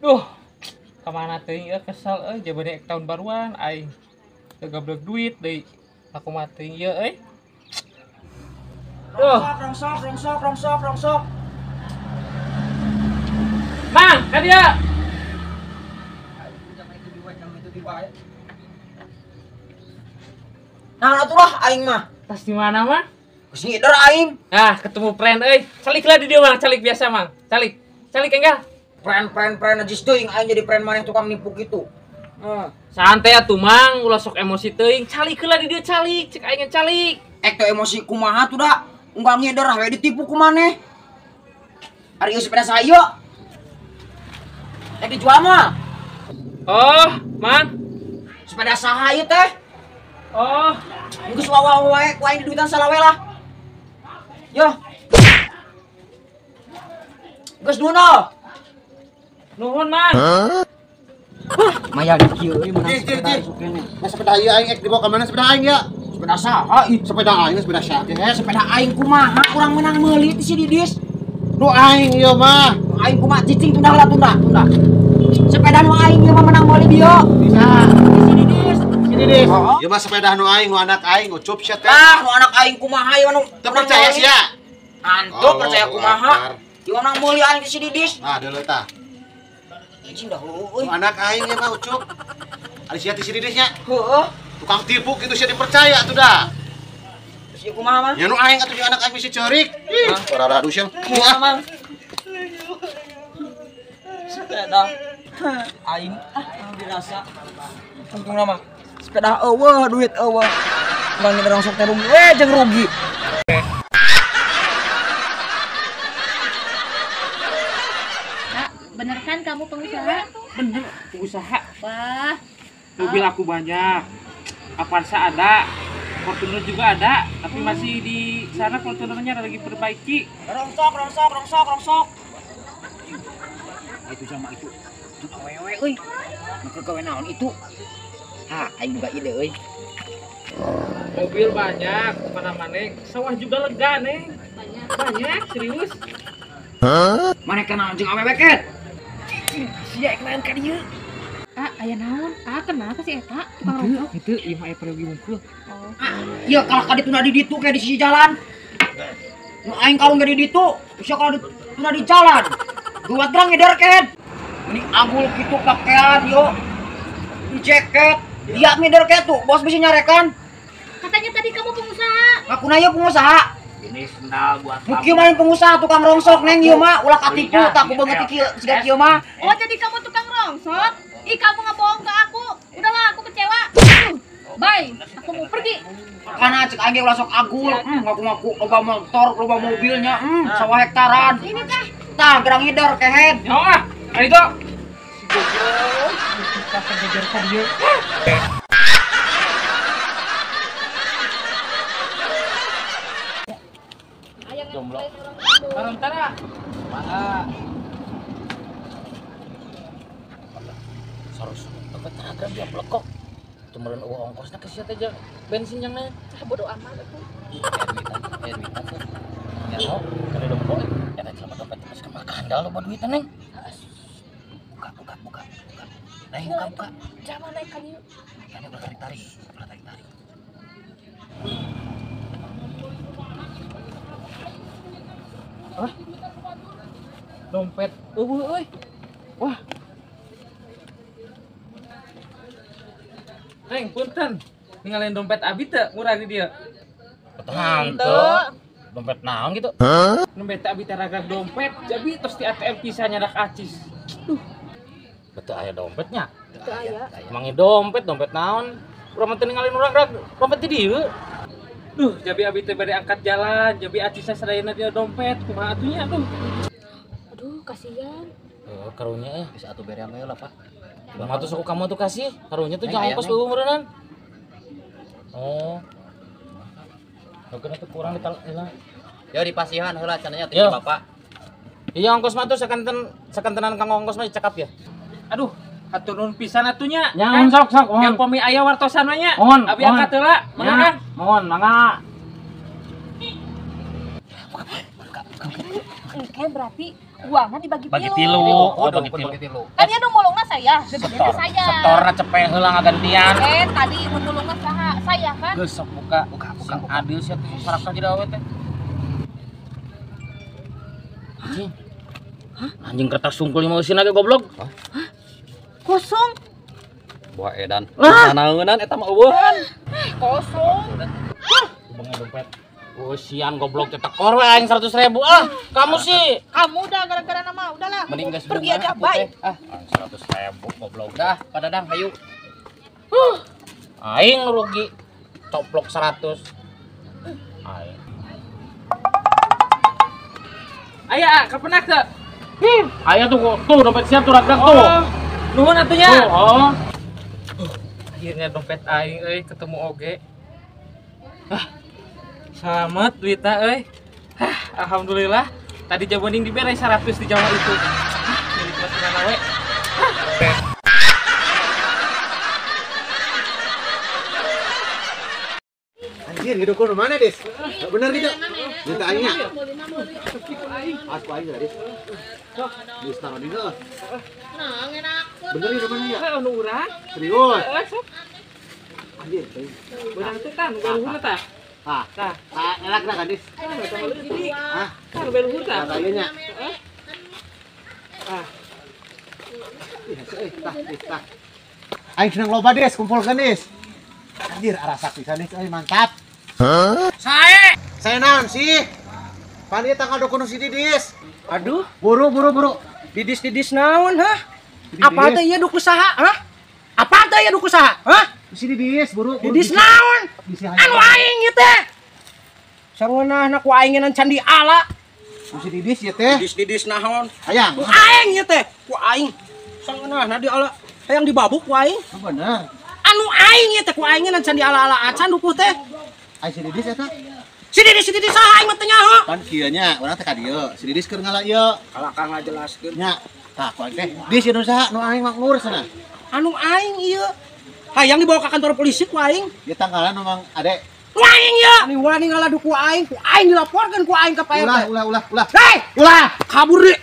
Duh, kemana teuing ya kesel jabade tahun baruan aing teu gablek duit deui. Aku mah teuing ya Rongsok. Mang, ka dia. Nah, atulah aing mah. Tas di mana mah? Geus ngider aing. Ah, ketemu friend Calik lah di dia Mang, calik biasa Mang. Calik enggak? Pren najis teuing aing jadi pren maneh tukang nipu gitu. Santai atuh Mang, ulah sok emosi teuing. Calik heula di dia calik, cek aing calik. Teu emosi kumaha tuh da? Unggal ngider we ditipu ku maneh. Ari ieu sepeda saya. Dijual mah. Oh, Mang. Sepeda saha ieu teh? Oh, Geus wawa wae ku aing di duitan salawe lah. Yo. Geus duno. nuhun Mang. Maya di kieu ieu menang Cik. sepeda isuk kene. Nah, sepeda ieu aing dibawa ka mana sepeda aing ya? Sepeda saha ieu? Sepeda aing sepeda sia. Sepeda aing kumaha kurang menang meuli ti si Didis. Nu aing ieu mah. Aing kumaha cicing tunda. Sepeda nu aing ieu mah menang meuli dia. Bisa. Si Didis. Ieu mah sepeda nu aing, nu anak aing, ucup sia teh. Ah, nu anak aing kumaha ieu nu. Teu percaya sia. Antuk percaya kumaha. Ieu menang meuli aing ti si Didis. Ah, deuleu tah. Cicing dah Nu euy. anak aing ieu mah ucup. Ari sia ti si Didisnya. Heueuh. Tukang tipu gitu sia dipercaya tuh dah. Terus ieu kumaha mah? Ya nu aing atuh anak aing bisa ceurik. Ih, rada sia. Kumaha mah? Sepeda aing dirasa untung nama sepeda eueuh duit eueuh urang ngider langsung teh rugi jeung rugi. Kak, bener kan kamu pengusaha? Bener, pengusaha. Wah, Mobil aku banyak. Avanza ada, Fortuner juga ada, tapi masih di sana Fortunernya lagi perbaiki. Rongsok. Itu sama itu. Awewe euy. Nuker gawe naon itu? Ha, aing juga ide euy. Mobil banyak, mana-mana. Sawah juga lega, Neng. Banyak, serius. Maneh kenal jeung awewe ket? Sia kenaan ka dieu. aya naon? Kenapa sih eta? Tukang rokok? Itu ieu mah pergi mungkul. Oh. Iya kalau ka dituna di ditu kayak di sisi jalan. Nu aing kalung ge di ditu, bisa kalau dituna di jalan. Guat gerang ngeder ket. Ini agul kitu kakean yo. Di jaket. Dia ngeder ket tuh, bos bisa nyarekan. Katanya tadi kamu pengusaha. Ngakuna ieu pengusaha. Ini sendal buat Mugi main pengusaha tukang rongsok neng ieu mah ulah katipu tak ku beungeut kieu siga kieu mah. Oh, jadi kamu tukang rongsok? Ih, kamu ngebohong ke aku. Udahlah, aku kecewa. Bye, aku mau pergi. Karena cek aing ge ulah sok agul. Ngaku-ngaku loba motor, loba mobilnya. Sawah hektaran. Ini teh. Tah gerang ngeder kehead. Ya, ari itu. Kita kejar ka dieu. Jomblo. Tarantara. Mangga. Sarus dapat tenaga dia blekok. Tumeureun eueuh ongkosna ke sia teh jeung bensin yang naik. Bodo amat aku. Duitan tuh. Ya no, kada dompet. Eta celana dompet geus kemakan handal loba duitan neng. Buka. Nah, buka. Jangan naik kan yuk. Ada ulah tarik. Dompet eueuh euy. Wah. Neng, punten. Ninggalin dompet abi teu murah di dia. Henteu. Dompet naon gitu? Dompet abi teh ragag dompet, jadi terus di ATM bisa nyadak acis. Betul aya dompetnya. Itu aya. Emang dompet naon? Urang teh ninggalin urang rag dompet di dieu. Duh, jadi abi teh bari angkat jalan, jadi acisnya sadayana dia dompet, kumaha atunya tuh. Aduh, kasihan. Karunya bisa atuh berean we lah, Pak. Bang atuh suku kamu tuh kasih. Karunya tuh jangan ongkos eueuh meureunnan. Oh. Oke, itu kurang ditalena. Yo dipasihan heula cenanya teh Yo. Bapak. Iya ongkos mah tuh sakantenan kang ongkos mah cekap ya. Aduh, hatur nuhun pisan atunya. Nyaon sok. Yang pomi aya wartosan we nya. Mohon. Abi angkat heula, mangga kan? Mohon, mangga. Engke berarti uangnya dibagi Bagi tilu. tilu. Oh, bagi bagi tilu. Kan dia nu mulungna saya, gedenya saya. Setorna cepet heula ngagantian. Tadi nu mulungna saha? Saya kan. Geus sok buka. Sing adil sia teh sarakna jadi awet teh. Anjing. Anjing kertas sungkul mau sieun ge goblok. Kosong. Buah edan. Ah. Naeunan eta mah eueuhan. Kosong. Bunga dompet. Oh, sian goblok cetak kor we aing 100.000. Ah, kamu sih. Kamu udah gara-gara nama udahlah. Mending geus Pergi aja, bye. Ah, 100.000 goblok. dah, pada dang hayu. Aing rugi. Coplok 100. Aing. Aya, kapan teh? Aya tuh dompet siap tuh ragang tuh. Nuhun atunya. Oh. Akhirnya dompet aing euy ketemu oge. Selamat duitna euy. Alhamdulillah. Tadi jaboning dibere 100 di Jawa itu. Milik masina we. Anjir, hidup ku mana, Des? Bener gitu. Minta aingnya. Aku aing lah, Des. Dis taruh di sana. Bener hidup mana ya? Anu urang. Serius. Sok. Anjir, Beurang teh tah nu beluhur tah. ah, Tah. elak dah kan, Des? Tah lu jadi. Hah? Tah nu beluhur tah. Katanya. Ah. Tah. Aing seneng loba, Des, kumpulkan, Des. Anjir, arasa pisan, Des, mantap. Saya naon sih? Pani tanggal dokumen si Didis. Aduh, Buru. didis naon, hah? Didis. Apa teh ieu duku saha, hah? Apa teh ieu duku saha, hah? Si Didis, buru. Didis naon? Bisi Anu aing ieu teh. Sangeunahna ku aing ngan candi ala. Si Didis ya teh. Didis naon? Hayang. Ku aing ieu teh, ku aing. Sangeunahna di ala hayang dibabuk ku aing. Bener. Anu aing ieu teh ku aing ngan candi ala-ala acan dukuh teh. Ai si Didis eta. Si Didis saha aing mah teh nyaho? Pan kieu nya, urang teh ka dieu. Si Didis keur ngala ieu. Kalau Kang ngajelaskeun. Nya. Tah, ku aing teh. Dis ieu saha nu aing mah ngurus cenah. Anu aing ieu. Hayang dibawa ka kantor polisi ku aing. Ieu tanggalan memang ade. Ku aing ieu. Ani wani ngaladuh ku aing dilaporkeun ku aing ka Pak RT. Ulah. Hei, Ulah. kabur deui.